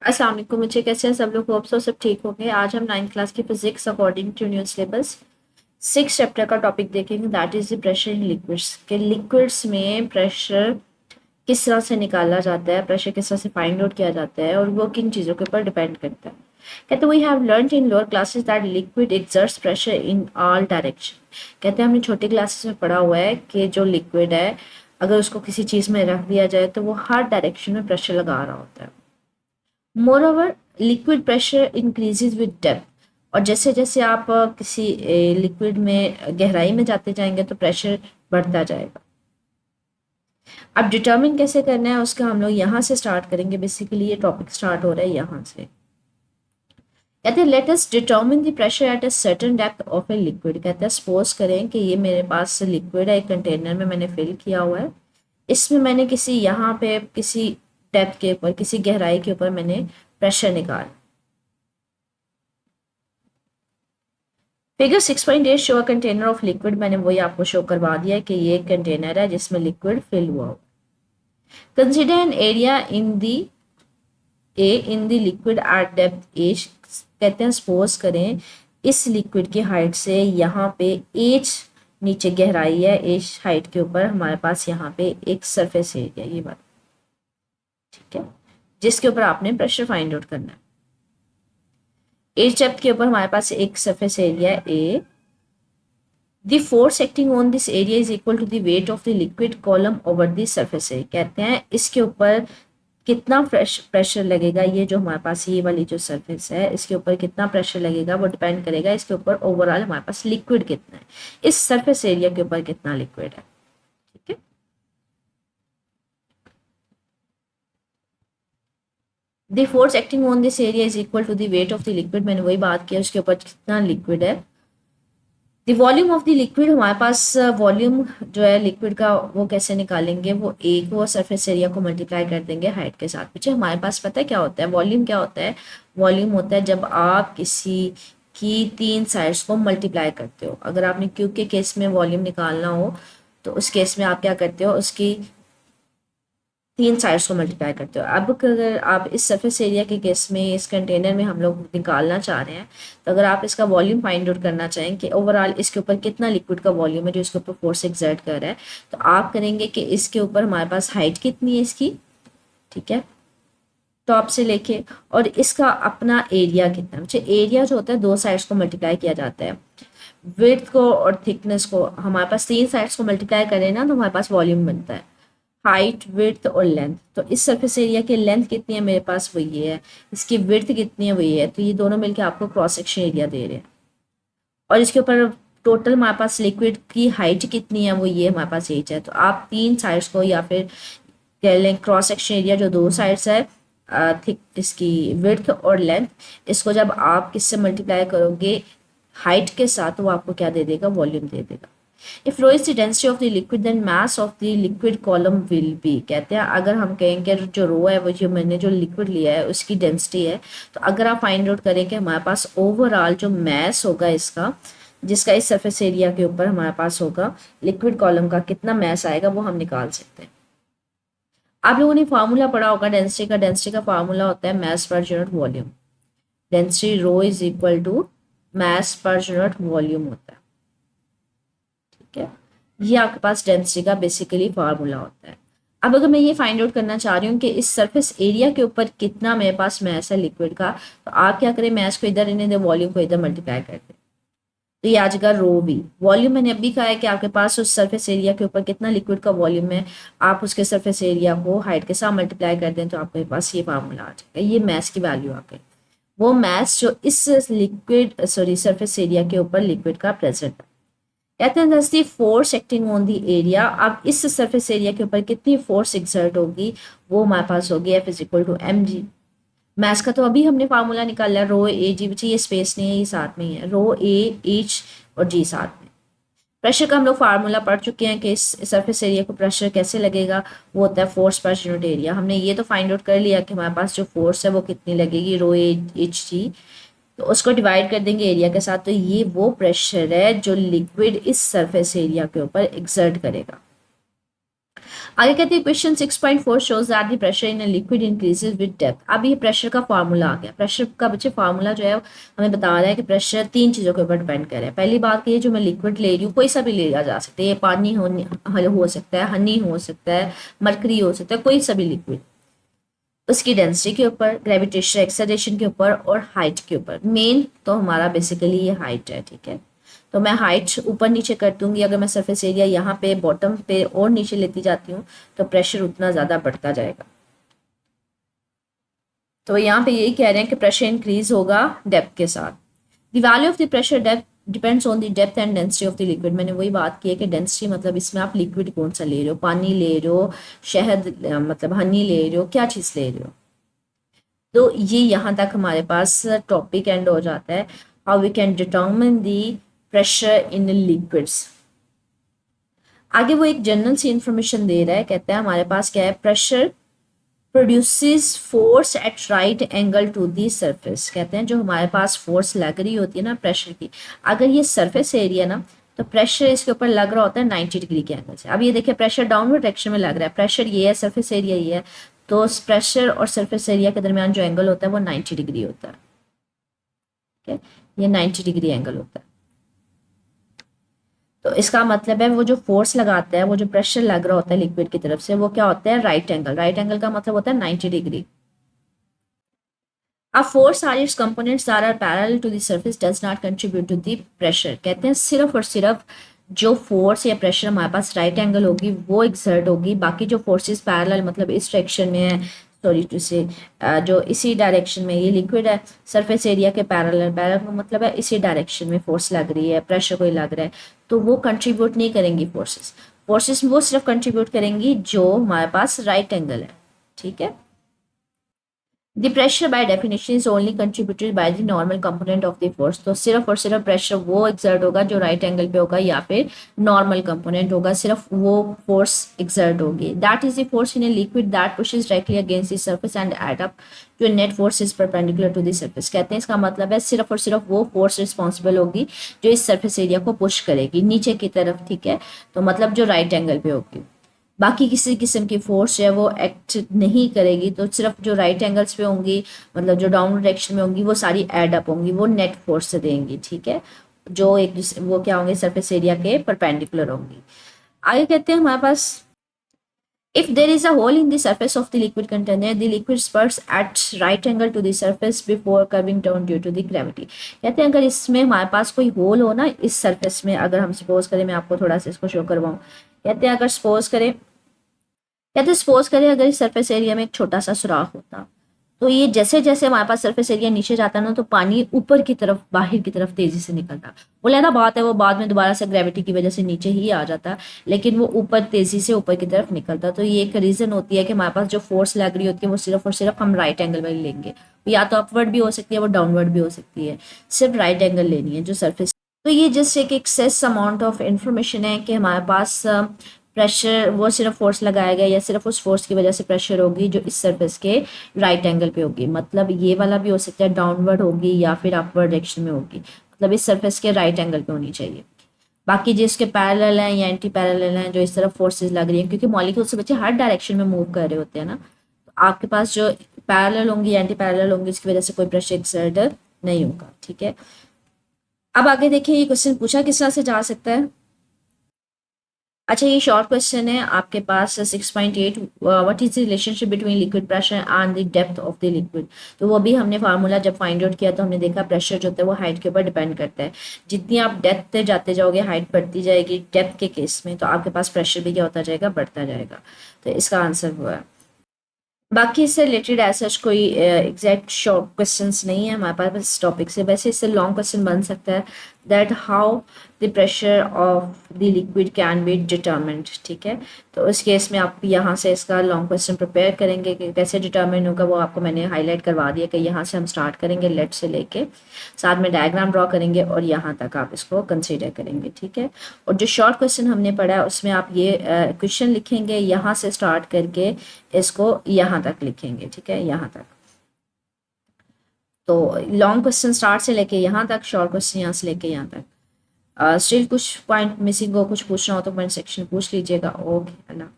अस्सलाम वालेकुम बच्चे, कैसे हैं सब लोग? होप सो सब ठीक होंगे। आज हम 9th क्लास की physics according to new syllabus 6 chapter का टॉपिक देखेंगे, that is the pressure in liquids. के लिक्विड्स में प्रेशर किस तरह से निकाला जाता है, प्रेशर किस तरह से फाइंड आउट किया जाता है और वो किन चीज़ों के ऊपर डिपेंड करता है। कहते we have learned in lower classes that liquid exerts pressure in all direction. कहते हैं हमने छोटी क्लासेस में पढ़ा हुआ है कि जो लिक्विड है अगर उसको किसी चीज़ में रख दिया जाए तो वो हर डायरेक्शन में प्रेशर लगा रहा होता है। Moreover liquid pressure increases with depth, और जैसे जैसे आप किसी लिक्विड में गहराई में जाते जाएंगे तो प्रेशर बढ़ता जाएगा। अब डिटर्मिन कैसे करना है उसका हम लोग यहाँ से स्टार्ट करेंगे। बेसिकली ये टॉपिक स्टार्ट हो रहा है यहाँ से। कहते हैं let us determine the pressure at a certain depth of a liquid. कहते हैं सपोज करें कि ये मेरे पास लिक्विड है, एक कंटेनर में मैंने फिल किया हुआ है, इसमें मैंने किसी यहाँ पे किसी डेप्थ के ऊपर, किसी गहराई के ऊपर मैंने प्रेशर निकाला। Figure 6.8 show a container of liquid. मैंने वही आपको शो करवा दिया है कि ये कंटेनर है जिसमें लिक्विड फिल हुआ हो। Consider an area in the A in the liquid at depth H. कहते हैं सपोज करें इस लिक्विड की हाइट से यहाँ पे एच नीचे गहराई है, एच हाइट के ऊपर हमारे पास यहाँ पे एक सरफेस एरिया, ये बात ठीक है, जिसके ऊपर आपने प्रेशर फाइंड आउट करना है। एच डेप्थ के ऊपर हमारे पास एक surface area a. The force acting on this area is equal to the weight of the liquid column over the surface area. कहते हैं इसके ऊपर कितना प्रेशर लगेगा, ये जो हमारे पास ये वाली जो सरफेस है इसके ऊपर कितना प्रेशर लगेगा वो डिपेंड करेगा इसके ऊपर ओवरऑल हमारे पास लिक्विड कितना है, इस सरफेस एरिया के ऊपर कितना लिक्विड है। ठीक है, the force acting on this area is equal to the weight of the liquid. मैंने वही बात किया, उसके ऊपर कितना लिक्विड है। The volume of the liquid, हमारे पास वॉल्यूम जो है लिक्विड का वो कैसे निकालेंगे, वो एक वो सरफेस एरिया को मल्टीप्लाई कर देंगे हाइट के साथ। पीछे हमारे पास पता है क्या होता है, वॉल्यूम क्या होता है? वॉल्यूम होता है जब आप किसी की तीन साइड्स को मल्टीप्लाई करते हो। अगर आपने क्यूब के केस में वॉल्यूम निकालना हो तो उस केस में आप क्या करते हो, उसकी तीन साइड्स को मल्टीप्लाई करते हो। अब अगर आप इस सरफेस एरिया के केस में इस कंटेनर में हम लोग निकालना चाह रहे हैं, तो अगर आप इसका वॉल्यूम फाइंड आउट करना चाहें कि ओवरऑल इसके ऊपर कितना लिक्विड का वॉल्यूम है जो इसके ऊपर फोर्स एक्सर्ट कर रहा है, तो आप करेंगे कि इसके ऊपर हमारे पास हाइट कितनी है इसकी, ठीक है, टॉप से लेके, और इसका अपना एरिया कितना है। एरिया जो होता है दो साइड्स को मल्टीप्लाई किया जाता है, विड्थ को और थिकनेस को। हमारे पास तीन साइड्स को मल्टीप्लाई करें ना तो हमारे पास वॉल्यूम बनता है, हाइट, विड्थ और लेंथ। तो इस सरफेस एरिया की लेंथ कितनी है मेरे पास, वो ये है। इसकी विड्थ कितनी है, वो ये है। तो ये दोनों मिलके आपको क्रॉस सेक्शन एरिया दे रहे हैं। और इसके ऊपर टोटल हमारे पास लिक्विड की हाइट कितनी है, वो ये हमारे पास एच है। तो आप तीन साइड्स को या फिर कह लें क्रॉस सेक्शन एरिया जो दो साइड्स है, थिक इसकी विड्थ और लेंथ, इसको जब आप किससे मल्टीप्लाई करोगे हाइट के साथ, तो वो आपको क्या दे देगा, वॉल्यूम दे देगा। If rho is the density of the liquid then mass of the liquid column will be. कहते हैं अगर हम कहेंगे जो रो है वो जो मैंने जो लिक्विड लिया है उसकी डेंसिटी है, तो अगर आप फाइंड आउट करें कि हमारे पास ओवरऑल जो मैस होगा इसका, जिसका इस सरफेस एरिया के ऊपर हमारे पास होगा लिक्विड कॉलम का कितना मैस आएगा, वो हम निकाल सकते हैं। आप लोगों ने फार्मूला पढ़ा होगा डेंसिटी का। डेंसिटी का फार्मूला होता है mass per unit volume. Density rho is equal to mass per unit volume होता है। ठीक है, ये आपके पास डेंसिटी का बेसिकली फार्मूला होता है। अब अगर मैं ये फाइंड आउट करना चाह रही हूँ कि इस सरफेस एरिया के ऊपर कितना मेरे पास मैस है लिक्विड का, तो आप क्या करें, मैस को इधर रहने दें, वॉल्यूम को इधर मल्टीप्लाई कर दें, तो ये आ जाएगा रो वी। वॉल्यूम मैंने अभी कहा है कि आपके पास उस सरफेस एरिया के ऊपर कितना लिक्विड का वॉल्यूम है, आप उसके सरफेस एरिया को हाइट के साथ मल्टीप्लाई कर दें तो आपके पास ये फार्मूला आ जाएगा। ये मैस की वैल्यू आ गई, वो मैस जो इस लिक्विड सॉरी सरफेस एरिया के ऊपर लिक्विड का प्रेजेंट है। कहते हैं the force acting on the area. अब इस सरफेस एरिया के ऊपर कितनी फोर्स एक्सर्ट होगी, वो हमारे पास होगी F is equal to m g. Maths का तो अभी हमने फार्मूला निकाला है, रो ए जी, बच्चे ये स्पेस नहीं है, ये साथ में ही है, रो ए एच और जी साथ में। प्रेशर का हम लोग फार्मूला पढ़ चुके हैं कि इस सरफेस एरिया को प्रेशर कैसे लगेगा, वो होता है फोर्स पर यूनिट एरिया। हमने ये तो फाइंड आउट कर लिया कि हमारे पास जो फोर्स है वो कितनी लगेगी, रो ए एच जी, तो उसको डिवाइड कर देंगे एरिया के साथ। तो ये वो प्रेशर है जो लिक्विड इस सरफेस एरिया के ऊपर एक्सर्ट करेगा। आगे कहते हैं question 6.4 shows that the pressure in a liquid increases with depth. अब ये प्रेशर का फार्मूला आ गया। प्रेशर का बच्चे फार्मूला जो है हमें बता रहा है कि प्रेशर 3 चीज़ों के ऊपर डिपेंड करे। पहली बात ये जो मैं लिक्विड ले रही हूँ कोई सा भी लिया जा सकता है, ये पानी हो सकता है, हनी हो सकता है, मरकरी हो सकता है, कोई सा भी लिक्विड। उसकी डेंसिटी के ऊपर, ग्रेविटेशनल एक्सेलरेशन के ऊपर और हाइट के ऊपर। मेन तो हमारा बेसिकली ये हाइट है, ठीक है। तो मैं हाइट ऊपर नीचे कर दूंगी। अगर मैं सरफेस एरिया यहाँ पे बॉटम पे और नीचे लेती जाती हूँ तो प्रेशर उतना ज़्यादा बढ़ता जाएगा। तो यहाँ पे यही कह रहे हैं कि प्रेशर इंक्रीज होगा डेप्थ के साथ। The value of the pressure depth depends on the depth and density of the liquid. मैंने वही बात की है कि डेंसिटी मतलब इसमें आप लिक्विड कौन सा ले रहे हो, पानी ले रहे हो, शहद मतलब हनी ले रहे हो, क्या चीज़ ले रहे हो। तो ये यहाँ तक हमारे पास टॉपिक एंड हो जाता है। How we can determine the pressure in liquids. आगे वो एक जनरल सी इंफॉर्मेशन दे रहा है। कहता है हमारे पास क्या है, pressure produces force at right angle to the surface. कहते हैं जो हमारे पास फोर्स लग रही होती है ना प्रेशर की, अगर ये सरफेस एरिया ना तो प्रेशर इसके ऊपर लग रहा होता है 90 डिग्री के एंगल से। अब ये देखिए प्रेशर डाउनवर्ड डायरेक्शन में लग रहा है, प्रेशर ये है, सरफेस एरिया ये है, तो प्रेशर और सरफेस एरिया के दरमियान जो एंगल होता है वो 90 डिग्री होता है, ठीक है। ये 90 डिग्री एंगल होता है। तो इसका मतलब है वो जो फोर्स लगाता है, वो जो प्रेशर लग रहा होता है लिक्विड की तरफ से, वो क्या होता है, राइट एंगल। राइट एंगल का मतलब होता है 90 डिग्री। अब force or its components are parallel to the surface does not contribute to the pressure. कहते हैं सिर्फ और सिर्फ जो फोर्स या प्रेशर हमारे पास राइट एंगल होगी वो एक्सर्ट होगी, बाकी जो फोर्सेस पैरेलल मतलब इस डायरेक्शन में है, सॉरी टू से जो इसी डायरेक्शन में ये लिक्विड है सरफेस एरिया के पैरेलल, पैरेलल का मतलब है इसी डायरेक्शन में फोर्स लग रही है, प्रेशर कोई लग रहा है, तो वो कंट्रीब्यूट नहीं करेंगी फोर्सेस। फोर्सेस वो सिर्फ कंट्रीब्यूट करेंगी जो हमारे पास राइट एंगल है, ठीक है। The pressure by definition is only contributed by the normal component of the force। तो सिर्फ और सिर्फ प्रेशर वो एक्सर्ट होगा जो राइट एंगल पे होगा या फिर नॉर्मल कंपोनेंट होगा, सिर्फ वो फोर्स एक्सर्ट होगी। That is the force in a liquid that pushes directly against the surface and add up to net force is perpendicular to the surface. कहते हैं इसका मतलब है सिर्फ और सिर्फ वो फोर्स रिस्पॉन्सिबल होगी जो इस सरफेस एरिया को पुश करेगी नीचे की तरफ, ठीक है। तो मतलब जो राइट एंगल पे होगी, बाकी किसी किस्म की फोर्स है वो एक्ट नहीं करेगी। तो सिर्फ जो राइट एंगल्स पे होंगी मतलब जो डाउन डायरेक्शन में होंगी वो सारी एड अप होंगी, वो नेट फोर्स से देंगी, ठीक है, जो एक दूसरे वो क्या होंगे, सरफेस एरिया के परपेंडिकुलर होंगी। आगे कहते हैं हमारे पास if there is a hole in the surface of the liquid container, the liquid spurts at right angle to the surface before curving down due to the gravity। कहते हैं अगर इसमें हमारे पास कोई होल हो ना इस सरफेस में, अगर हम सपोज करें, मैं आपको थोड़ा सा इसको शो करवाऊं, कहते हैं अगर सपोज करें अगर इस सरफेस एरिया में एक छोटा सा सुराख होता, तो ये जैसे जैसे हमारे पास सरफेस एरिया नीचे जाता है ना तो पानी ऊपर की तरफ बाहर की तरफ तेजी से निकलता। वो लहदा बात है, वो बाद में दोबारा से ग्रेविटी की वजह से नीचे ही आ जाता, लेकिन वो ऊपर तेजी से ऊपर की तरफ निकलता। तो ये एक रीजन होती है कि हमारे पास जो फोर्स लग रही होती है वो सिर्फ और सिर्फ हम राइट एंगल में लेंगे, या तो अपवर्ड भी हो सकती है वो डाउनवर्ड भी हो सकती है, सिर्फ राइट एंगल लेनी है जो सरफेस। तो ये जस्ट एक एक्सेस अमाउंट ऑफ इंफॉर्मेशन है कि हमारे पास प्रेशर वो सिर्फ फोर्स लगाया गया या सिर्फ उस फोर्स की वजह से प्रेशर होगी जो इस सरफेस के राइट एंगल पे होगी। मतलब ये वाला भी हो सकता है डाउनवर्ड होगी या फिर अपवर्ड डायरेक्शन में होगी, मतलब इस सरफेस के राइट एंगल पे होनी चाहिए। बाकी जिसके पैरेलल हैं या एंटी पैरेलल हैं जो इस तरफ फोर्सेस लग रही हैं, क्योंकि मॉलिक्यूल से बच्चे हर डायरेक्शन में मूव कर रहे होते हैं ना, तो आपके पास जो पैरेलल होंगी या एंटी पैरेलल होंगी इसकी वजह से कोई प्रेशर एक्सर्ट नहीं होगा, ठीक है। अब आगे देखिए ये क्वेश्चन पूछा किस तरह से जा सकता है। अच्छा ये शॉर्ट क्वेश्चन है आपके पास 6.8 what is the relationship between liquid pressure and the depth of the liquid. तो वो भी हमने फार्मूला जब फाइंड आउट किया तो हमने देखा प्रेशर जो होता है वो हाइट के ऊपर डिपेंड करता है। जितनी आप डेप्थ पे जाते जाओगे हाइट बढ़ती जाएगी, डेप्थ के केस में तो आपके पास प्रेशर भी क्या होता जाएगा, बढ़ता जाएगा। तो इसका आंसर हुआ है। बाकी इससे रिलेटेड ऐसा कोई एग्जैक्ट शॉर्ट क्वेश्चंस नहीं है हमारे पास इस टॉपिक से। वैसे इससे लॉन्ग क्वेश्चन बन सकता है that how the pressure of the liquid can be determined, ठीक है। तो उस केस में आप यहाँ से इसका लॉन्ग क्वेश्चन प्रिपेयर करेंगे कि कैसे डिटर्मिन होगा, वो आपको मैंने हाईलाइट करवा दिया कि यहाँ से हम स्टार्ट करेंगे लेट से लेके, साथ में डायग्राम ड्रॉ करेंगे और यहाँ तक आप इसको कंसिडर करेंगे, ठीक है। और जो शॉर्ट क्वेश्चन हमने पढ़ा है उसमें आप ये क्वेश्चन लिखेंगे यहाँ से स्टार्ट करके इसको यहाँ तक लिखेंगे, ठीक है, यहाँ तक। तो लॉन्ग क्वेश्चन स्टार्ट से लेके यहाँ तक, शॉर्ट क्वेश्चन यहाँ से लेके यहाँ तक। स्टिल कुछ पॉइंट मिसिंग हो, कुछ पूछना हो तो कमेंट सेक्शन पूछ लीजिएगा। ओके, अल्लाह।